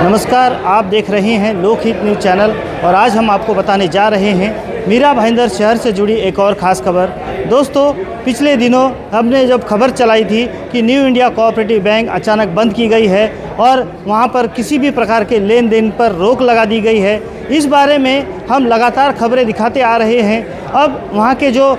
नमस्कार, आप देख रहे हैं लोकहित न्यूज़ चैनल और आज हम आपको बताने जा रहे हैं मीरा भाईंदर शहर से जुड़ी एक और ख़ास खबर। दोस्तों, पिछले दिनों हमने जब खबर चलाई थी कि न्यू इंडिया कोऑपरेटिव बैंक अचानक बंद की गई है और वहां पर किसी भी प्रकार के लेन देन पर रोक लगा दी गई है, इस बारे में हम लगातार खबरें दिखाते आ रहे हैं। अब वहाँ के जो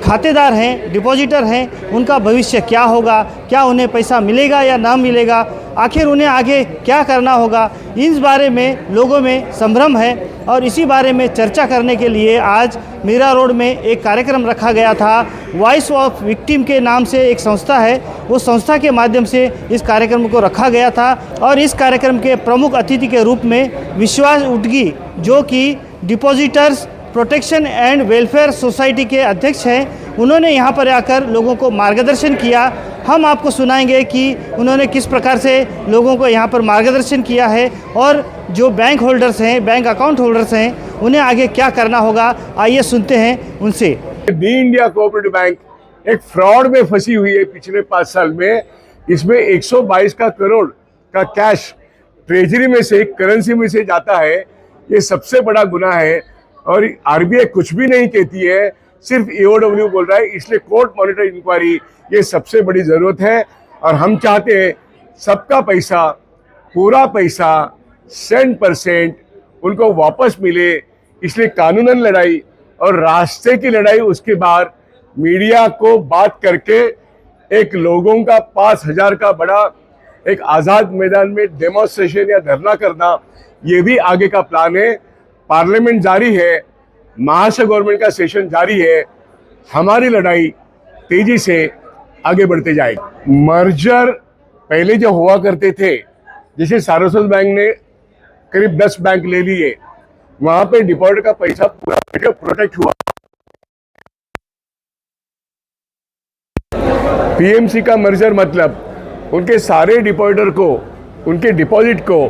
खातेदार हैं, डिपॉजिटर हैं, उनका भविष्य क्या होगा, क्या उन्हें पैसा मिलेगा या ना मिलेगा, आखिर उन्हें आगे क्या करना होगा, इस बारे में लोगों में संभ्रम है। और इसी बारे में चर्चा करने के लिए आज मीरा रोड में एक कार्यक्रम रखा गया था। वॉइस ऑफ विक्टिम के नाम से एक संस्था है, उस संस्था के माध्यम से इस कार्यक्रम को रखा गया था। और इस कार्यक्रम के प्रमुख अतिथि के रूप में विश्वास उटगी, जो कि depositors protection and welfare society के अध्यक्ष हैं, उन्होंने यहाँ पर आकर लोगों को मार्गदर्शन किया। हम आपको सुनाएंगे कि उन्होंने किस प्रकार से लोगों को यहाँ पर मार्गदर्शन किया है और जो बैंक होल्डर्स हैं, बैंक अकाउंट होल्डर्स हैं, उन्हें आगे क्या करना होगा। आइए सुनते हैं उनसे। न्यू इंडिया कोऑपरेटिव बैंक एक फ्रॉड में फंसी हुई है पिछले 5 साल में। इसमें 122 करोड़ का कैश ट्रेजरी में से, करेंसी में से जाता है। ये सबसे बड़ा गुनाह है और आरबीआई कुछ भी नहीं कहती है, सिर्फ ईओडब्ल्यू बोल रहा है। इसलिए कोर्ट मॉनिटर इंक्वायरी ये सबसे बड़ी ज़रूरत है। और हम चाहते हैं सबका पैसा, पूरा पैसा 100% उनको वापस मिले। इसलिए कानूनन लड़ाई और रास्ते की लड़ाई, उसके बाद मीडिया को बात करके एक लोगों का 5000 का बड़ा एक आज़ाद मैदान में डेमोन्स्ट्रेशन या धरना करना, ये भी आगे का प्लान है। पार्लियामेंट जारी है, महाराष्ट्र गवर्नमेंट का सेशन जारी है। हमारी लड़ाई तेजी से आगे बढ़ते जाएगी। मर्जर पहले जो हुआ करते थे, जैसे सारस्वत बैंक ने करीब 10 बैंक ले लिए, वहां पे डिपॉजिट का पैसा पूरा प्रोटेक्ट हुआ। पीएमसी का मर्जर मतलब उनके सारे डिपॉजिटर को, उनके डिपॉजिट को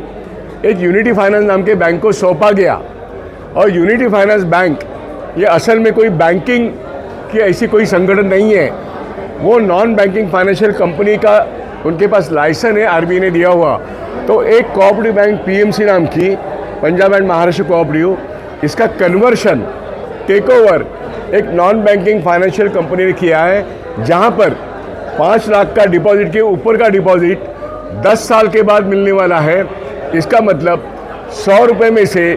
एक यूनिटी फाइनेंस नाम के बैंक को सौंपा गया। और यूनिटी फाइनेंस बैंक ये असल में कोई बैंकिंग की ऐसी कोई संगठन नहीं है, वो नॉन बैंकिंग फाइनेंशियल कंपनी का उनके पास लाइसेंस है, आरबीआई ने दिया हुआ। तो एक कोऑपरेटिव बैंक पीएमसी नाम की, पंजाब एंड महाराष्ट्र कोऑपरेटिव, इसका कन्वर्शन, टेक ओवर एक नॉन बैंकिंग फाइनेंशियल कंपनी ने किया है, जहां पर 5 लाख का डिपॉजिट के ऊपर का डिपॉजिट 10 साल के बाद मिलने वाला है। इसका मतलब 100 रुपये में से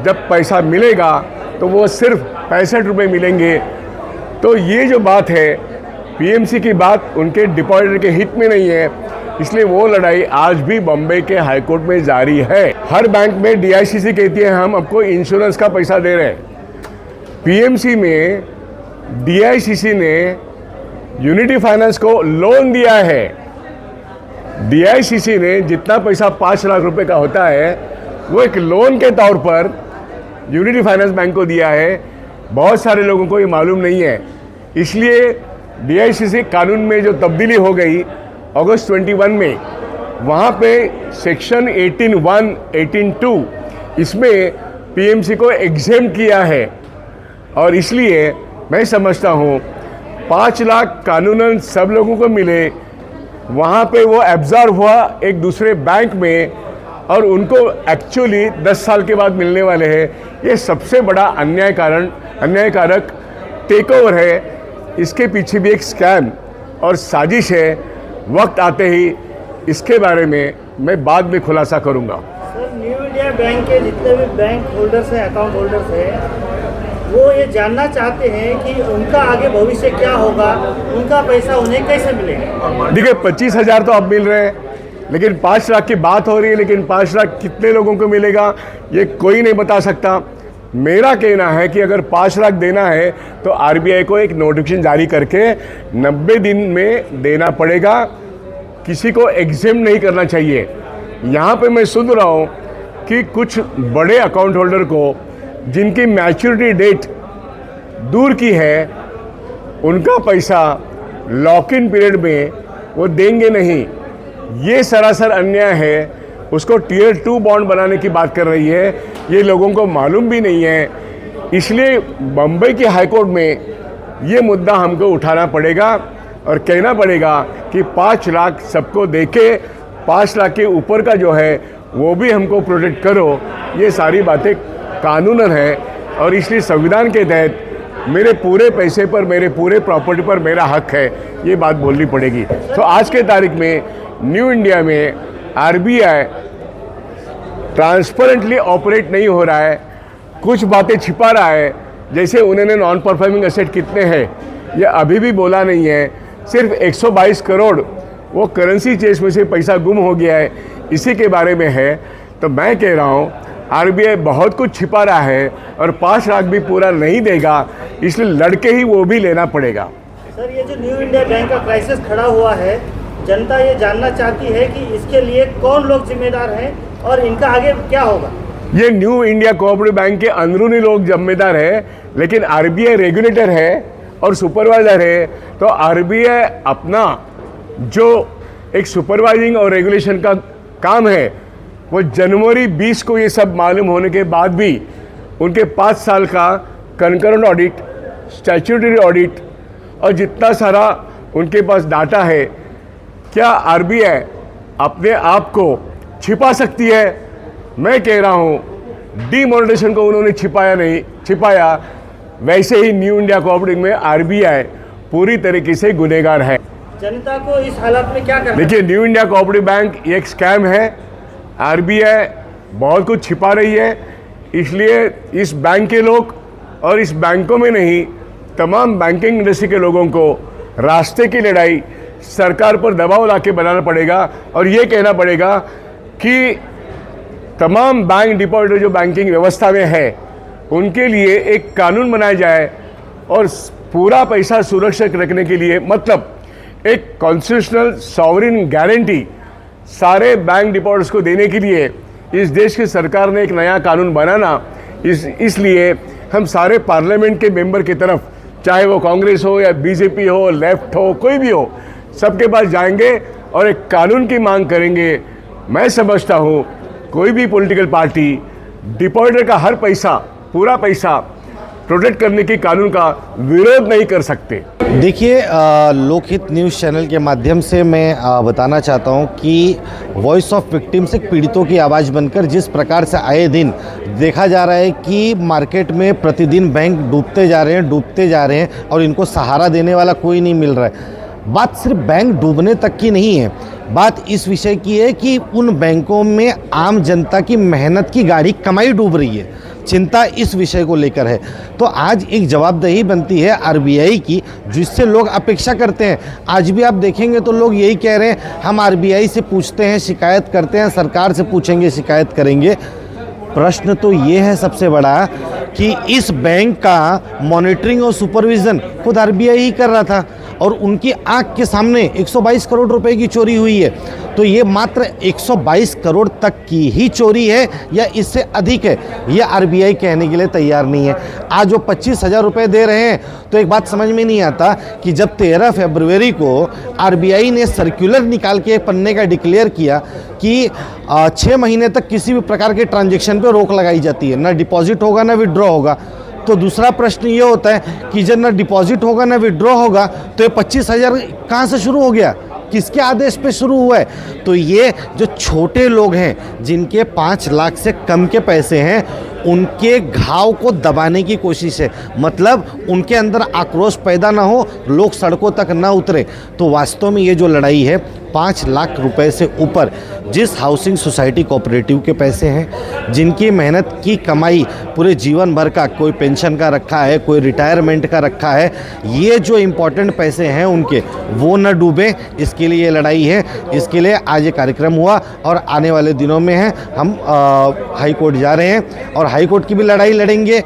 जब पैसा मिलेगा तो वो सिर्फ 65 रुपये मिलेंगे। तो ये जो बात है, पीएमसी की बात उनके डिपॉजिटर के हित में नहीं है, इसलिए वो लड़ाई आज भी बम्बई के हाईकोर्ट में जारी है। हर बैंक में डीआईसीसी कहती है हम आपको इंश्योरेंस का पैसा दे रहे हैं। पीएमसी में डीआईसीसी ने यूनिटी फाइनेंस को लोन दिया है। डीआईसीसी ने जितना पैसा 5 लाख रुपए का होता है, वो एक लोन के तौर पर यूनिटी फाइनेंस बैंक को दिया है। बहुत सारे लोगों को ये मालूम नहीं है। इसलिए डीआईसीसी कानून में जो तब्दीली हो गई अगस्त 21 में, वहाँ पे सेक्शन 18(1), 18(2) इसमें पीएमसी को एग्जेम्प्ट किया है। और इसलिए मैं समझता हूँ 5 लाख कानूनन सब लोगों को मिले, वहाँ पे वो एब्जॉर्ब हुआ एक दूसरे बैंक में और उनको एक्चुअली 10 साल के बाद मिलने वाले हैं। ये सबसे बड़ा अन्यायकारक टेक ओवर है। इसके पीछे भी एक स्कैम और साजिश है। वक्त आते ही इसके बारे में मैं बाद में खुलासा करूंगा। सर, न्यू इंडिया बैंक के जितने भी बैंक होल्डर्स हैं, अकाउंट होल्डर्स हैं, वो ये जानना चाहते हैं कि उनका आगे भविष्य क्या होगा, उनका पैसा उन्हें कैसे मिलेगा। देखिए, 25,000 तो अब मिल रहे हैं, लेकिन 5 लाख की बात हो रही है। लेकिन 5 लाख कितने लोगों को मिलेगा ये कोई नहीं बता सकता। मेरा कहना है कि अगर 5 लाख देना है तो आरबीआई को एक नोटिफिकेशन जारी करके 90 दिन में देना पड़ेगा। किसी को एग्जेम नहीं करना चाहिए। यहाँ पे मैं सुन रहा हूँ कि कुछ बड़े अकाउंट होल्डर को, जिनकी मैच्योरिटी डेट दूर की है, उनका पैसा लॉक इन पीरियड में वो देंगे नहीं। ये सरासर अन्याय है। उसको टियर 2 बॉन्ड बनाने की बात कर रही है, ये लोगों को मालूम भी नहीं है। इसलिए बम्बई की हाईकोर्ट में ये मुद्दा हमको उठाना पड़ेगा और कहना पड़ेगा कि 5 लाख सबको देके 5 लाख के ऊपर का जो है वो भी हमको प्रोटेक्ट करो, ये सारी बातें कानूनन है। और इसलिए संविधान के तहत मेरे पूरे पैसे पर, मेरे पूरे प्रॉपर्टी पर मेरा हक है, ये बात बोलनी पड़ेगी। तो आज के तारीख में न्यू इंडिया में आरबीआई ट्रांसपेरेंटली ऑपरेट नहीं हो रहा है, कुछ बातें छिपा रहा है। जैसे उन्होंने नॉन परफॉर्मिंग एसेट कितने हैं ये अभी भी बोला नहीं है। सिर्फ 122 करोड़ वो करेंसी चेंज में से पैसा गुम हो गया है, इसी के बारे में है। तो मैं कह रहा हूँ आरबीआई बहुत कुछ छिपा रहा है और 5 लाख भी पूरा नहीं देगा, इसलिए लड़के ही वो भी लेना पड़ेगा। सर, ये जो न्यू इंडिया बैंक का क्राइसिस खड़ा हुआ है, जनता ये जानना चाहती है कि इसके लिए कौन लोग जिम्मेदार हैं और इनका आगे क्या होगा। ये न्यू इंडिया कोऑपरेटिव बैंक के अंदरूनी लोग जिम्मेदार है, लेकिन आरबीआई रेगुलेटर है और सुपरवाइजर है। तो आरबीआई अपना जो एक सुपरवाइजिंग और रेगुलेशन का काम है, वो जनवरी 20 को ये सब मालूम होने के बाद भी उनके 5 साल का कंकरेंट ऑडिट, स्टैट्यूटरी ऑडिट और जितना सारा उनके पास डाटा है, क्या आरबीआई अपने आप को छिपा सकती है? मैं कह रहा हूँ डीमोनेटाइजेशन को उन्होंने छिपाया, वैसे ही न्यू इंडिया कोऑपरेटिव में आरबीआई पूरी तरीके से गुनहगार है। जनता को इस हालात में क्या करना? देखिए, न्यू इंडिया कोऑपरेटिव बैंक एक स्कैम है, आरबीआई बहुत कुछ छिपा रही है, इसलिए इस बैंक के लोग और इस बैंकों में नहीं, तमाम बैंकिंग इंडस्ट्री के लोगों को रास्ते की लड़ाई सरकार पर दबाव लाके बनाना पड़ेगा और ये कहना पड़ेगा कि तमाम बैंक डिपॉजिटर जो बैंकिंग व्यवस्था में है उनके लिए एक कानून बनाया जाए और पूरा पैसा सुरक्षित रखने के लिए, मतलब एक कॉन्स्टिट्यूशनल सॉवरेन गारंटी सारे बैंक डिपॉजिटर्स को देने के लिए इस देश की सरकार ने एक नया कानून बनाना। इसलिए हम सारे पार्लियामेंट के मेंबर की तरफ, चाहे वो कांग्रेस हो या बीजेपी हो, लेफ्ट हो, कोई भी हो, सबके पास जाएंगे और एक कानून की मांग करेंगे। मैं समझता हूँ कोई भी पॉलिटिकल पार्टी डिपॉजिटर का हर पैसा, पूरा पैसा प्रोटेक्ट करने के कानून का विरोध नहीं कर सकते। देखिए, लोकहित न्यूज़ चैनल के माध्यम से मैं बताना चाहता हूं कि वॉइस ऑफ विक्टिम्स एक पीड़ितों की आवाज़ बनकर जिस प्रकार से आए दिन देखा जा रहा है कि मार्केट में प्रतिदिन बैंक डूबते जा रहे हैं और इनको सहारा देने वाला कोई नहीं मिल रहा है। बात सिर्फ बैंक डूबने तक की नहीं है, बात इस विषय की है कि उन बैंकों में आम जनता की मेहनत की गाड़ी कमाई डूब रही है। चिंता इस विषय को लेकर है। तो आज एक जवाबदेही बनती है आरबीआई की, जिससे लोग अपेक्षा करते हैं। आज भी आप देखेंगे तो लोग यही कह रहे हैं, हम आरबीआई से पूछते हैं, शिकायत करते हैं, सरकार से पूछेंगे, शिकायत करेंगे। प्रश्न तो ये है सबसे बड़ा कि इस बैंक का मॉनिटरिंग और सुपरविज़न खुद आरबीआई ही कर रहा था और उनकी आंख के सामने 122 करोड़ रुपए की चोरी हुई है। तो ये मात्र 122 करोड़ तक की ही चोरी है या इससे अधिक है, ये आरबीआई कहने के लिए तैयार नहीं है। आज वो 25,000 रुपये दे रहे हैं तो एक बात समझ में नहीं आता कि जब 13 फरवरी को आरबीआई ने सर्कुलर निकाल के पन्ने का डिक्लेयर किया कि 6 महीने तक किसी भी प्रकार के ट्रांजैक्शन पे रोक लगाई जाती है, ना डिपॉजिट होगा ना विड्रॉ होगा। तो दूसरा प्रश्न ये होता है कि जब ना डिपॉजिट होगा ना विड्रॉ होगा तो ये 25,000 कहाँ से शुरू हो गया, किसके आदेश पे शुरू हुआ है? तो ये जो छोटे लोग हैं जिनके 5 लाख से कम के पैसे हैं, उनके घाव को दबाने की कोशिश है। मतलब उनके अंदर आक्रोश पैदा ना हो, लोग सड़कों तक ना उतरे। तो वास्तव में ये जो लड़ाई है 5 लाख रुपए से ऊपर जिस हाउसिंग सोसाइटी कोऑपरेटिव के पैसे हैं, जिनकी मेहनत की कमाई पूरे जीवन भर का, कोई पेंशन का रखा है, कोई रिटायरमेंट का रखा है, ये जो इम्पोर्टेंट पैसे हैं उनके, वो न डूबे, इसके लिए ये लड़ाई है। इसके लिए आज ये कार्यक्रम हुआ और आने वाले दिनों में है हम हाई कोर्ट जा रहे हैं और हाई कोर्ट की भी लड़ाई लड़ेंगे,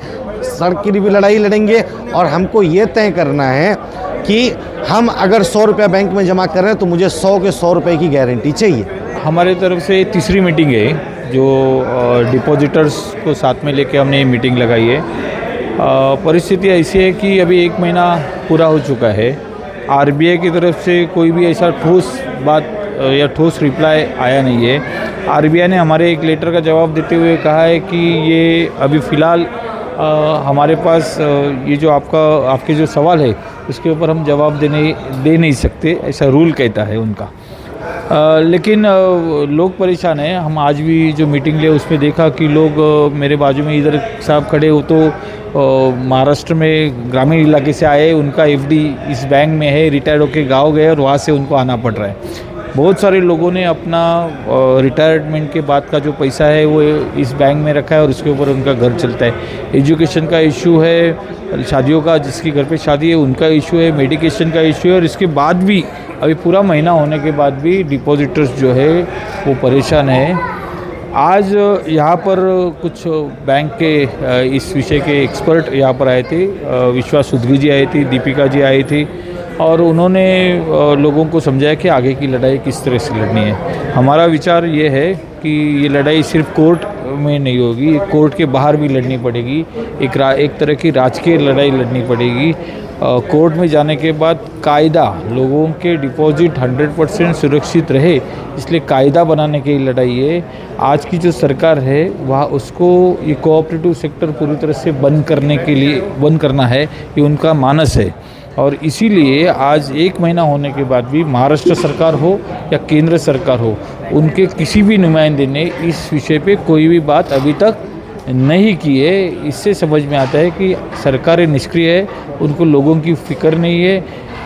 सड़क की भी लड़ाई लड़ेंगे। और हमको ये तय करना है कि हम अगर 100 रुपया बैंक में जमा कर रहे हैं तो मुझे 100 के 100 रुपये की गारंटी चाहिए। हमारे तरफ से तीसरी मीटिंग है जो डिपॉजिटर्स को साथ में लेके हमने ये मीटिंग लगाई है। परिस्थिति ऐसी है कि अभी 1 महीना पूरा हो चुका है, आरबीआई की तरफ से कोई भी ऐसा ठोस बात या ठोस रिप्लाई आया नहीं है। आरबीआई ने हमारे एक लेटर का जवाब देते हुए कहा है कि ये अभी फ़िलहाल हमारे पास ये जो आपके जो सवाल है उसके ऊपर हम जवाब दे नहीं सकते, ऐसा रूल कहता है उनका। लेकिन लोग परेशान हैं। हम आज भी जो मीटिंग लिए उसमें देखा कि लोग मेरे बाजू में इधर साहब खड़े हो तो महाराष्ट्र में ग्रामीण इलाके से आए, उनका एफडी इस बैंक में है, रिटायर्ड होकर गाँव गए और वहाँ से उनको आना पड़ रहा है। बहुत सारे लोगों ने अपना रिटायरमेंट के बाद का जो पैसा है वो इस बैंक में रखा है और उसके ऊपर उनका घर चलता है। एजुकेशन का इशू है, शादियों का जिसकी घर पे शादी है उनका इशू है, मेडिकेशन का इशू है और इसके बाद भी अभी पूरा महीना होने के बाद भी डिपॉजिटर्स जो है वो परेशान है। आज यहाँ पर कुछ बैंक के इस विषय के एक्सपर्ट यहाँ पर आए थे, विश्वास सुधगी जी आई थी, दीपिका जी आई थी और उन्होंने लोगों को समझाया कि आगे की लड़ाई किस तरह से लड़नी है। हमारा विचार ये है कि ये लड़ाई सिर्फ कोर्ट में नहीं होगी, कोर्ट के बाहर भी लड़नी पड़ेगी। एक तरह की राजकीय लड़ाई लड़नी पड़ेगी। कोर्ट में जाने के बाद कायदा, लोगों के डिपॉजिट 100% सुरक्षित रहे, इसलिए कायदा बनाने की लड़ाई है। आज की जो सरकार है वह उसको ये कोऑपरेटिव सेक्टर पूरी तरह से बंद करना है, ये उनका मानस है। और इसीलिए आज एक महीना होने के बाद भी महाराष्ट्र सरकार हो या केंद्र सरकार हो, उनके किसी भी नुमाइंदे ने इस विषय पे कोई भी बात अभी तक नहीं की है। इससे समझ में आता है कि सरकारें निष्क्रिय है, उनको लोगों की फिक्र नहीं है।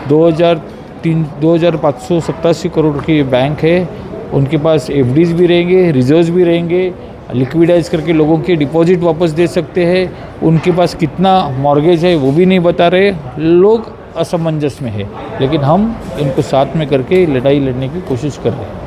2587 करोड़ की बैंक है, उनके पास एफडीज भी रहेंगे, रिजर्व्स भी रहेंगे, लिक्विडाइज करके लोगों के डिपॉजिट वापस दे सकते हैं। उनके पास कितना मॉर्गेज है वो भी नहीं बता रहे। लोग असमंजस में है, लेकिन हम इनको साथ में करके लड़ाई लड़ने की कोशिश कर रहे हैं।